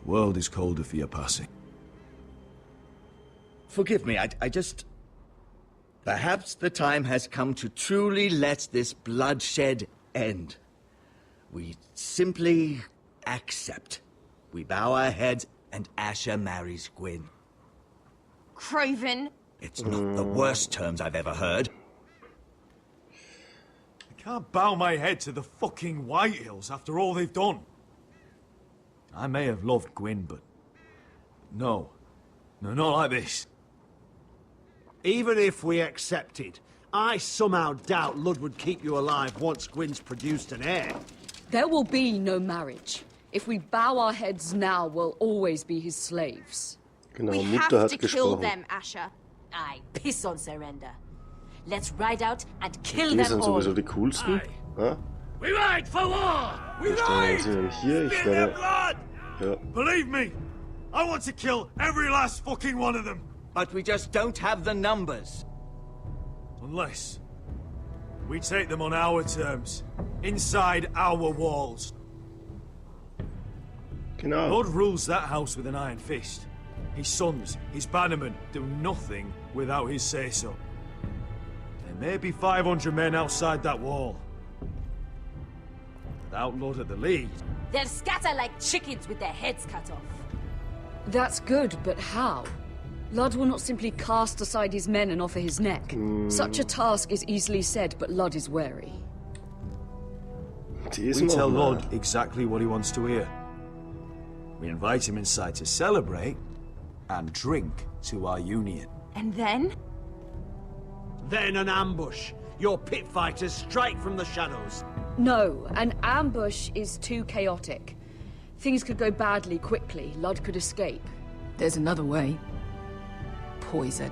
The world is colder for your passing. Forgive me, I just... Perhaps the time has come to truly let this bloodshed end. We simply accept. We bow our heads and Asher marries Gwyn. Craven. It's not the worst terms I've ever heard. I can't bow my head to the fucking Whitehills after all they've done. I may have loved Gwyn, but... No, not like this. Even if we accepted, I somehow doubt Lud would keep you alive once Gwyn's produced an heir. There will be no marriage. If we bow our heads now, we'll always be his slaves. Genau, We Mutter have hat to kill gesprochen. them, Asher. I piss on surrender. Let's ride out and kill Die them sind all. sowieso die coolsten. Ja? We ride for war! We Die stellen wir uns nämlich hier. Ich werde... Ja. Believe me, I want to kill every last fucking one of them. But we just don't have the numbers. Unless we take them on our terms, inside our walls. Genau. Lord rules that house with an iron fist. His sons, his bannermen, do nothing without his say-so. There may be 500 men outside that wall. Without Lord at the lead. They'll scatter like chickens with their heads cut off. That's good, but how? Lud will not simply cast aside his men and offer his neck. Such a task is easily said, but Lud is wary. We tell Lord exactly what he wants to hear. We invite him inside to celebrate and drink to our union. And then? Then an ambush. Your pit fighters strike from the shadows. No, an ambush is too chaotic. Things could go badly quickly. Lud could escape. There's another way. Poison.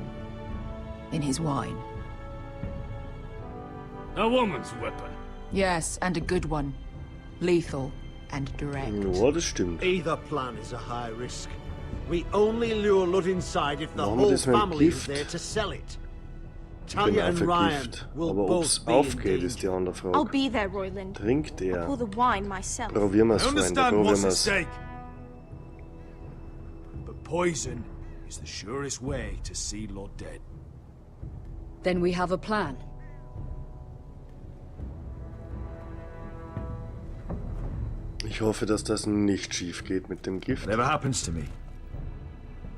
In his wine. A woman's weapon. Yes, and a good one. Lethal and direct. Ja, das stimmt. Either plan is a high risk. We only lure Lud inside if the Machen wir whole das mit dem family is Gift? there to sell it. Ich bin Talia auch and für Ryan Gift. will Aber ob both es be in aufgeht, ist die danger. andere I'll Frage. be there, Royland. Trinkt I'll pour er? the wine myself. Probieren wir I es, Freunde. understand Probieren what's wir at es. stake. But poison is the surest way to see Lord dead. Then we have a plan. Ich hoffe, dass das nicht schief geht mit dem Gift. Whatever happens to me,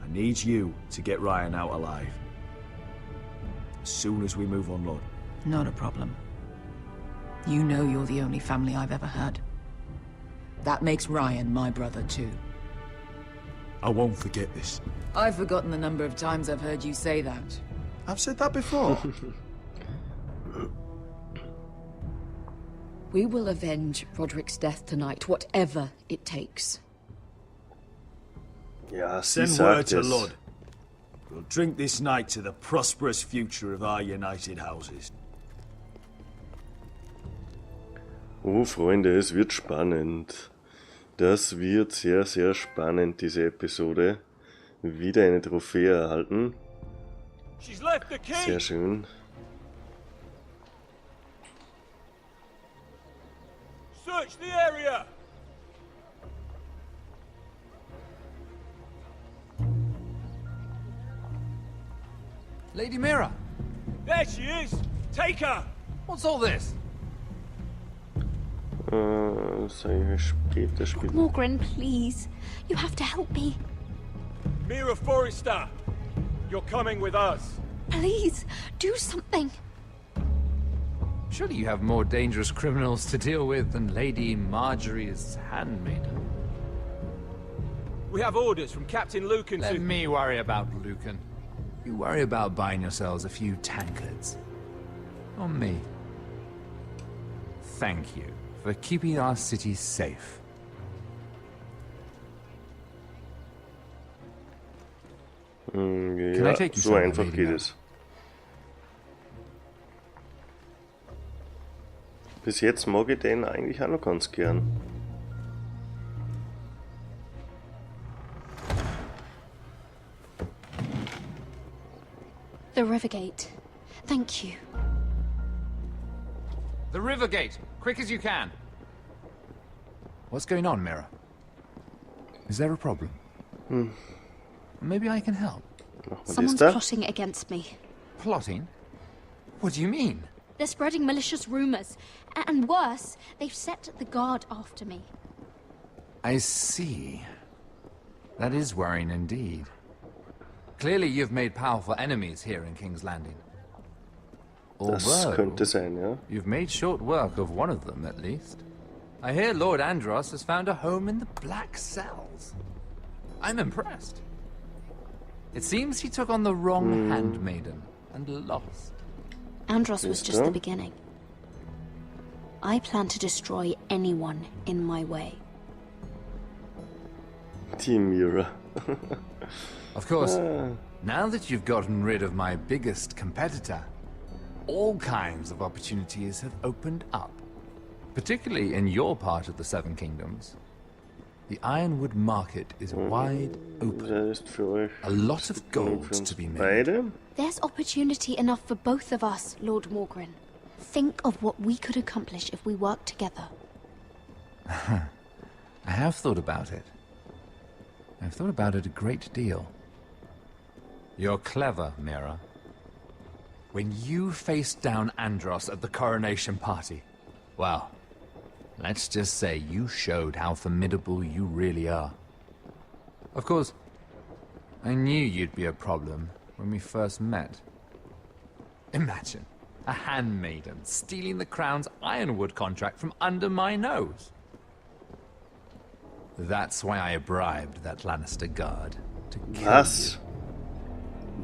I need you to get Ryan out alive. As soon as we move on, Lord. Not a problem. You know you're the only family I've ever had. That makes Ryan my brother too. I won't forget this. I've forgotten the number of times I've heard you say that. I've said that before. We will avenge Roderick's death tonight, whatever it takes. Ja, sie Send word sagt to es. Lord. We'll drink this night to the prosperous future of our united houses. Oh, Freunde, es wird spannend. Das wird sehr, sehr spannend, diese Episode. Wieder eine Trophäe erhalten. Sehr schön. Search the area. Lady Mira, There she is. Take her. what's all this? Sag ich später spielen. Morgan, please. You have to help me. Mira Forrester. You're coming with us. Please, do something. Surely you have more dangerous criminals to deal with than Lady Marjorie's handmaiden. We have orders from Captain Lucan Let to... me worry about Lucan. You worry about buying yourselves a few tankards. On me. Thank you for keeping our city safe. Ja, take you so somewhere, einfach Lady geht Mira? es. Bis jetzt mag ich den eigentlich auch noch ganz gern. The Rivergate. Thank you. The Rivergate! Quick as you can! What's going on, Mira? Is there a problem? Maybe I can help. Someone's plotting against me. Plotting? What do you mean? They're spreading malicious rumors. And worse, they've set the guard after me. I see. That is worrying indeed. Clearly you've made powerful enemies here in King's Landing. Das könnte sein, ja. You've made short work of one of them, at least. I hear Lord Andros has found a home in the Black Cells. I'm impressed. It seems he took on the wrong handmaiden and lost. Andros was just the beginning. I plan to destroy anyone in my way. Team Mira. Of course, now that you've gotten rid of my biggest competitor, all kinds of opportunities have opened up. Particularly in your part of the Seven Kingdoms. The ironwood market is wide open. A lot of gold to be made. There's opportunity enough for both of us, Lord Morgren. Think of what we could accomplish if we worked together. I have thought about it. I've thought about it a great deal. You're clever, Mira. When you faced down Andros at the coronation party, well, let's just say you showed how formidable you really are. Of course, I knew you'd be a problem when we first met. Imagine a handmaiden stealing the crown's ironwood contract from under my nose. That's why I bribed that Lannister guard to kill you.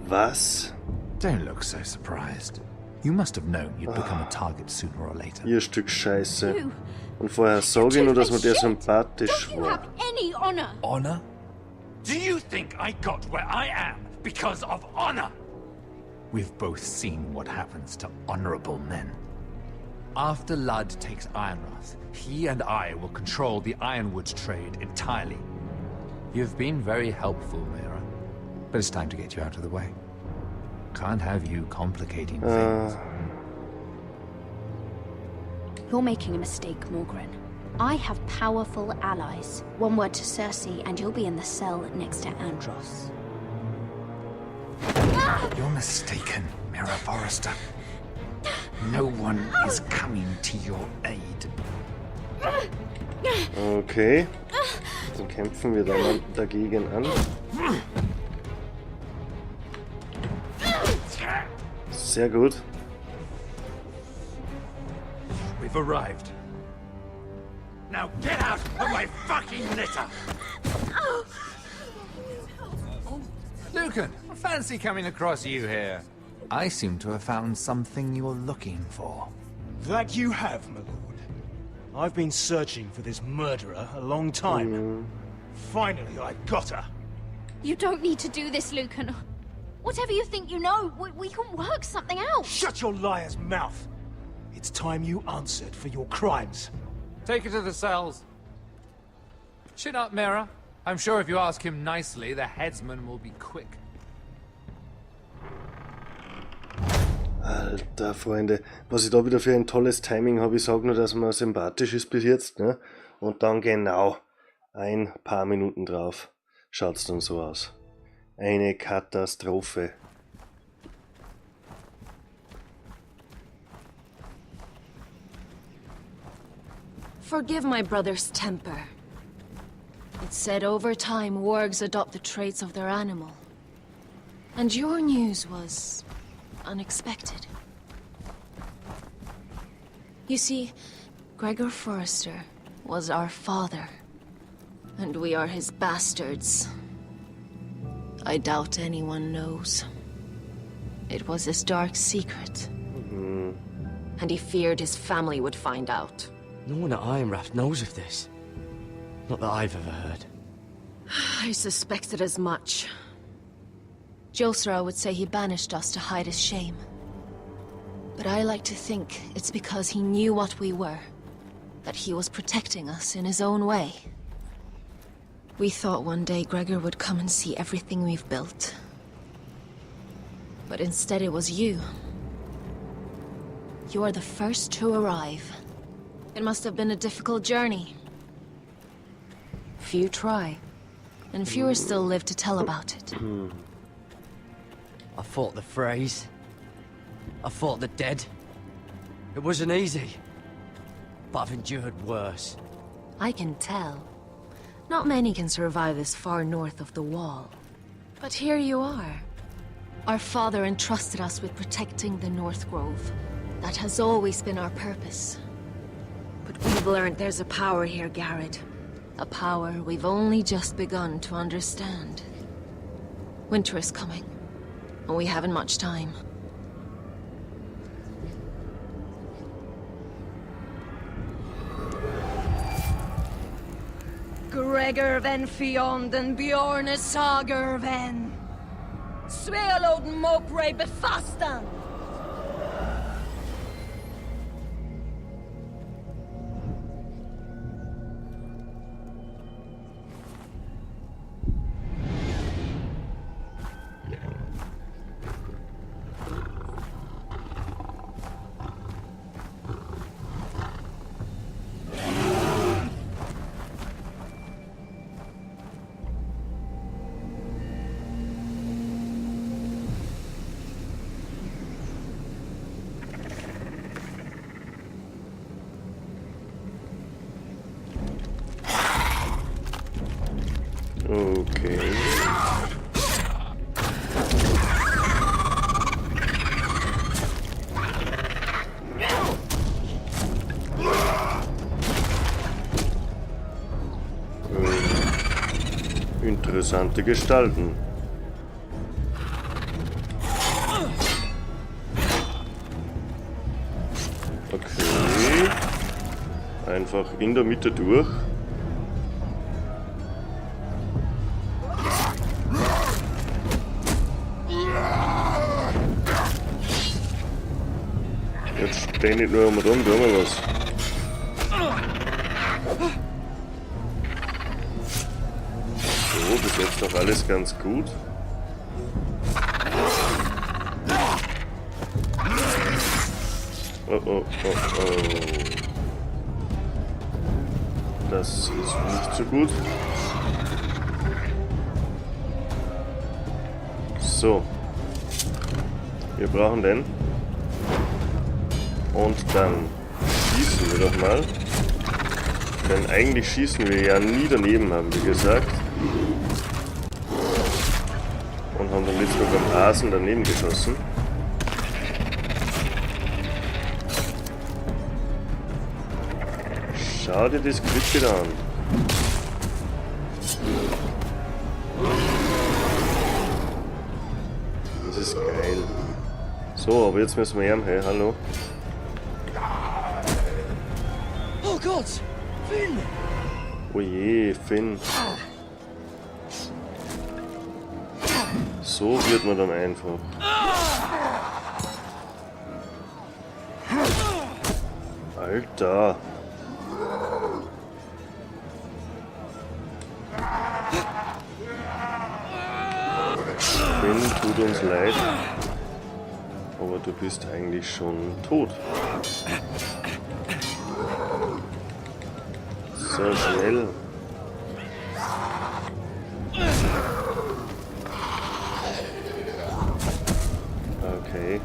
Was? Don't look so surprised. You must have known you'd become a target sooner or later. Ihr Stück Scheiße. Und vorher sag ich nur, dass mir der sympathisch war. Have any honor? Honor? Do you think I got where I am because of honor? We've both seen what happens to honorable men. After Ludd takes Ironrath, he and I will control the ironwood trade entirely. You've been very helpful, Mira, but it's time to get you out of the way. Can't have you complicating things. You're making a mistake, Morgren. I have powerful allies. One word to Cersei, and you'll be in the cell next to Andros. You're mistaken, Mira Forrester. No one is coming to your aid. Okay. Dann kämpfen wir dann dagegen an. Sehr gut. We've arrived. Now get out of my fucking litter! Lucan, I fancy coming across you here. I seem to have found something you're looking for. That you have, my lord. I've been searching for this murderer a long time. Finally, I got her. You don't need to do this, Lucan. Whatever you think you know, we can work something out. Shut your liar's mouth. It's time you answered for your crimes. Take her to the cells. Chin up, Mira. I'm sure if you ask him nicely, the headsman will be quick. Alter, Freunde, was ich da wieder für ein tolles Timing habe, ich sage nur, dass man sympathisch ist bis jetzt, ne? Und dann genau ein paar Minuten drauf schaut's dann so aus. Eine Katastrophe. Forgive my brother's temper. It's said over time wargs adopt the traits of their animal. And your news was unexpected. You see, Gregor Forrester was our father, and we are his bastards. I doubt anyone knows. It was his dark secret. And he feared his family would find out. No one at Ironrath knows of this. Not that I've ever heard. I suspected as much. Josra would say he banished us to hide his shame. But I like to think it's because he knew what we were. That he was protecting us in his own way. We thought one day Gregor would come and see everything we've built. But instead it was you. You are the first to arrive. It must have been a difficult journey. Few try. and fewer still live to tell about it. I fought the Freys. I fought the dead. It wasn't easy, but I've endured worse. I can tell. Not many can survive this far north of the Wall. But here you are. Our father entrusted us with protecting the North Grove. That has always been our purpose. But we've learned there's a power here, Garrett. A power we've only just begun to understand. Winter is coming, and we haven't much time. Gregor ven fionden Bjorne sager ven. Svealoden mopre befastan. Okay. Interessante Gestalten. Okay. Einfach in der Mitte durch. Jetzt steh nicht nur rum, tun wir was. So, bis jetzt noch alles ganz gut. Oh, oh, oh, oh. Das ist nicht so gut. So. Wir brauchen den. Und dann schießen wir doch mal. Denn eigentlich schießen wir ja nie daneben, haben wir gesagt. Und haben dann letztes Mal beim Hasen daneben geschossen. Schau dir das Glück wieder an. Das ist geil. So, aber jetzt müssen wir her. Hey, hallo. Oh Gott! Finn! Oh je, Finn. So wird man dann einfach. Alter. Finn, tut uns leid. Aber du bist eigentlich schon tot. So schnell. Okay,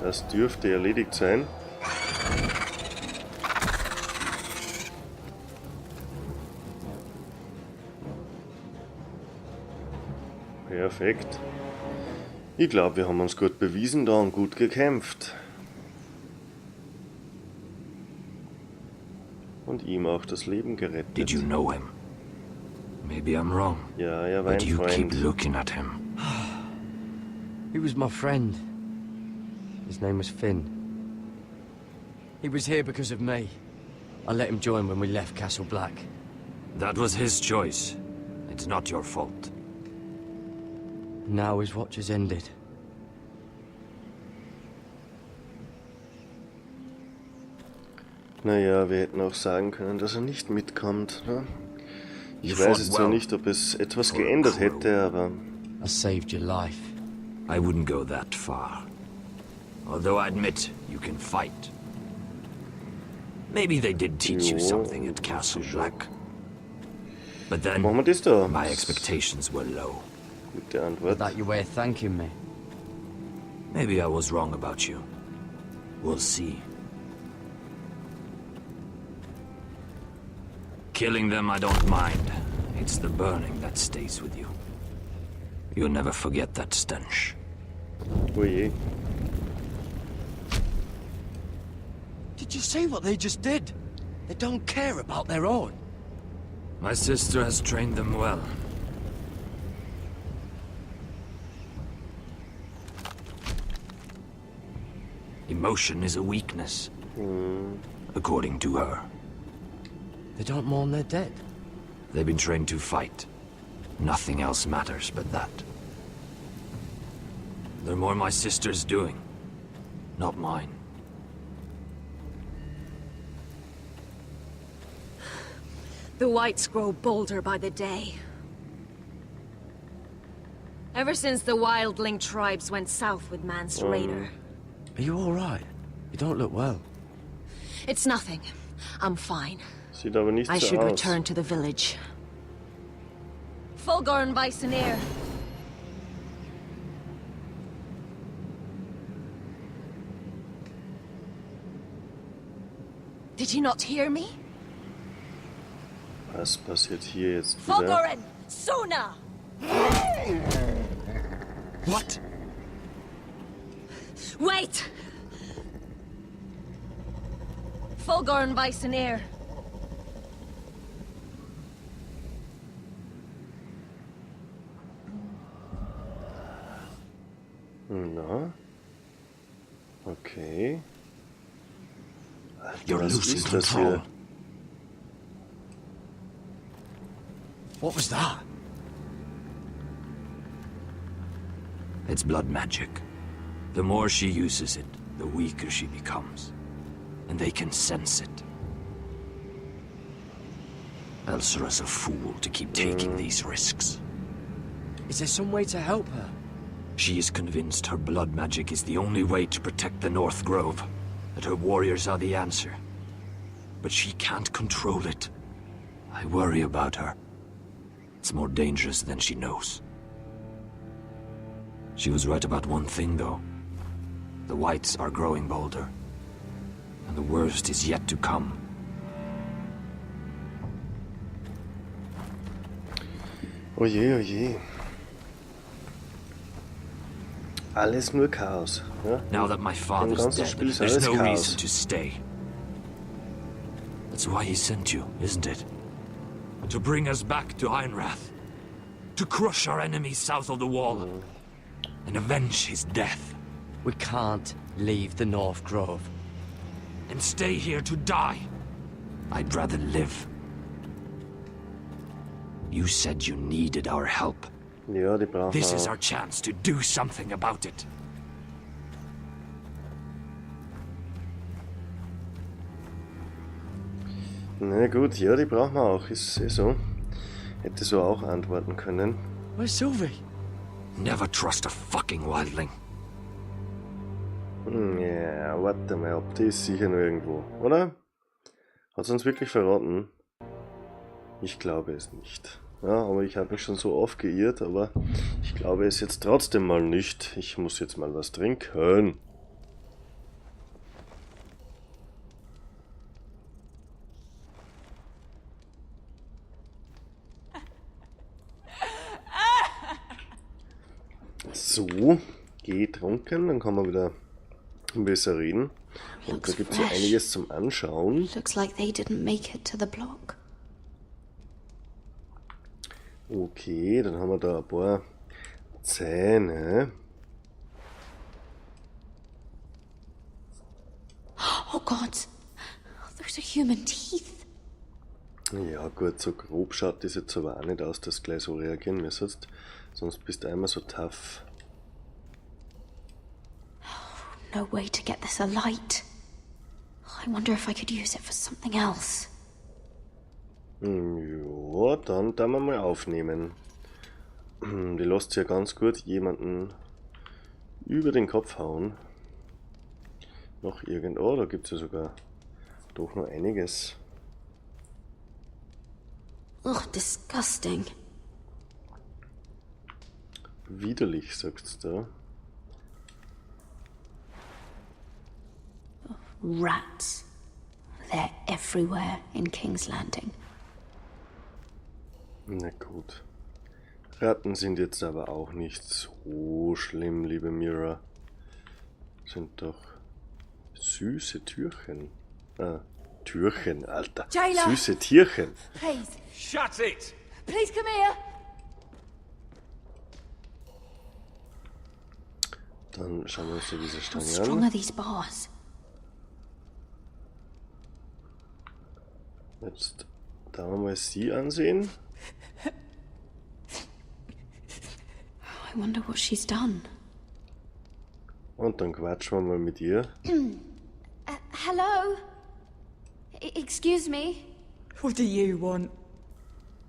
das dürfte erledigt sein. Perfekt. Ich glaube, wir haben uns gut bewiesen da und gut gekämpft. Und ihm auch das Leben gerettet. Did you know him? Maybe I'm wrong. Ja, er war ein But you Freund. keep looking at him. He was my friend. His name was Finn. He was here because of me. I let him join when we left Castle Black. That was his choice. It's not your fault. Now his watch has ended. Naja, wir hätten auch sagen können, dass er nicht mitkommt. Ne? Ich You weiß fought jetzt zwar well nicht, ob es etwas for a geändert crew. hätte, aber I saved your life. I wouldn't go that far. Although I admit, you can fight. Maybe they did teach you Jo, something at Castle sicher. Black. But then, Machen wir das da. my expectations were low. Gute Is Antwort. that your way of thanking me? Maybe I was wrong about you. We'll see. Killing them I don't mind. It's the burning that stays with you. You'll never forget that stench. Oh je. Did you see what they just did? They don't care about their own. My sister has trained them well. Emotion is a weakness, according to her. They don't mourn their dead. They've been trained to fight. Nothing else matters but that. They're more my sister's doing, not mine. The whites grow bolder by the day. Ever since the wildling tribes went south with Man's raider. Are you all right? You don't look well. It's nothing. I'm fine. Sieht aber nicht I so should aus. return to the village. Fulgorn Baisoneer. Did you not hear me? Was passiert hier jetzt wieder? Fulgorn! Sona! What? Wait! Fulgorn Baisoneer. Na? Okay. Alter, You're was losing ist das control. hier? What was that? It's blood magic. The more she uses it, the weaker she becomes. And they can sense it. Elsera's a fool to keep taking these risks. Is there some way to help her? She is convinced her blood magic is the only way to protect the North Grove, that her warriors are the answer. But she can't control it. I worry about her. It's more dangerous than she knows. She was right about one thing, though. The whites are growing bolder. And the worst is yet to come. Oh je, oh je. Alles nur Chaos. Ja? Now that my father's ganzen dead, Spiel ist there's alles no Chaos. reason to stay. That's why he sent you, isn't it? To bring us back to Einrath. To crush our enemies south of the wall. And avenge his death. We can't leave the North Grove. And stay here to die. I'd rather live. You said you needed our help. Ja, die brauchen This wir is auch. our chance to do something about it. Na gut, ja, die brauchen wir auch. Ist eh so. Hätte so auch antworten können. Where's Sylvie? Never trust a fucking wildling. Ja, warte mal, ob die ist sicher nur irgendwo, oder? Hat sie uns wirklich verraten? Ich glaube es nicht. Ja, aber ich habe mich schon so oft geirrt, aber ich glaube es jetzt trotzdem mal nicht. Ich muss jetzt mal was trinken. So, getrunken, dann kann man wieder besser reden. Und da gibt es ja einiges zum Anschauen. Looks like they didn't make it to the block. Okay, dann haben wir da ein paar Zähne. Oh God, those are human teeth. Ja gut, so grob schaut das jetzt aber auch nicht aus, dass du gleich so reagieren müsstest. Sonst bist du einmal so tough. No way to get this alight. I wonder if I could use it for something else. Ja, dann wir mal aufnehmen. Die lässt ja ganz gut jemanden über den Kopf hauen. Noch irgendwo, da gibt es ja sogar doch noch einiges. Ugh, disgusting. Widerlich, sagt's da. Rats. They're everywhere in King's Landing. Na gut. Ratten sind jetzt aber auch nicht so schlimm, liebe Mira. Sind doch süße Türchen. Ah, Türchen, Alter. Jailer. Süße Tierchen. Please. Shut it! Please come here. Dann schauen wir uns da diese How Stange strong an. are these bars? Jetzt da mal sie ansehen. I wonder what she's done. Und dann quatschen wir mal mit ihr. Hello? Excuse me? What do you want?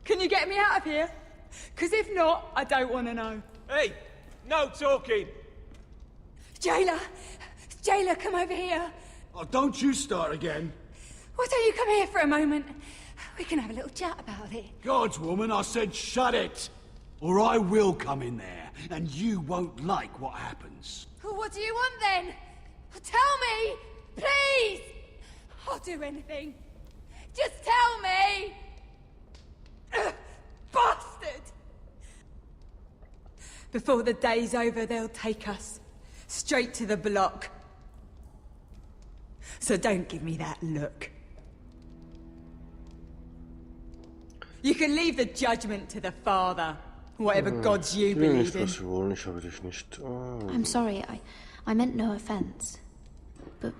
Can you get me out of here? Because if not, I don't want to know. Hey! No talking! Jailer! Jailer, come over here. Oh, don't you start again. Why don't you come here for a moment? We can have a little chat about it. God's woman, I said shut it. Or I will come in there, and you won't like what happens. Well, what do you want then? Well, tell me, please. I'll do anything. Just tell me. Ugh, bastard! Before the day's over, they'll take us straight to the block. So don't give me that look. You can leave the judgment to the Father, whatever gods you believe in. Was wir wollen, ich habe dich nicht. I'm sorry, I meant no offense. But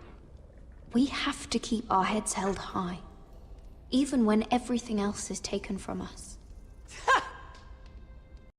we have to keep our heads held high. Even when everything else is taken from us.